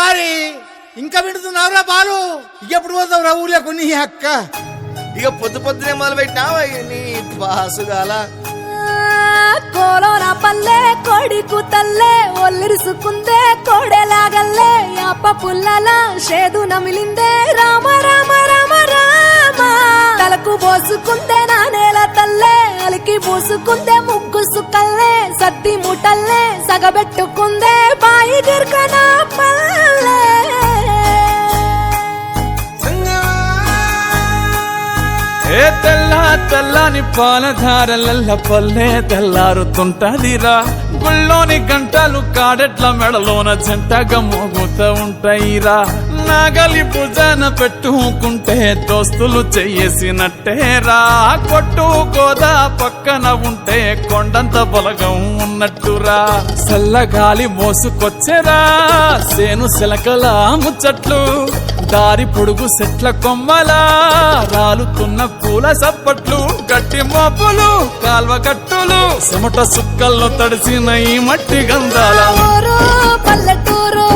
వారి ఇంకా వింటున్నావురా బాలు? ఎప్పుడు పోతావురా ఊర్లో కొన్ని అక్క? ఇక పొద్దునే మొదలు పెట్టినావా నీ పాసుగాల? కోలోన పల్లె కోడి కూతల్లే ఒల్లిరుసుకుందే కోడెలాగల్లే యాప పుల్లల షేదు నమిలిందే రామ రామ రామ రామ తలకు పోసుకుందే నా నేల తల్లే అలికి పూసుకుందే ముగ్గు సుక్కల్లే సత్తి ముటల్లే సగబెట్టుకుందే బాయి గిర్కన పల్లె ఏ తెల్లని పాలధారలల్ల పల్లె తెల్లారుతుంటదిరా. గుళ్ళోని గంటలు కాడెట్ల మెడలోన జంటగా మోగుతూ ఉంటాయిరా. నాగలి భుజాన పెట్టుకుంటే దోస్తులు చెయ్యేసినట్టేరా. కొట్టు గోదా పక్కన ఉంటే కొండంత బలగం ఉన్నట్టురా. చల్లగాలి మోసుకొచ్చెరా సేను శిలకల ముచ్చట్లు. దారి పొడుగు చెట్ల కొమ్మలా రాలుతున్న పూల సప్పట్లు. గట్టి మోపులు కాల్వ కట్టులు చెమట సుక్కల్లో తడిసిన ఈ మట్టి గంధాల పల్లెటూరు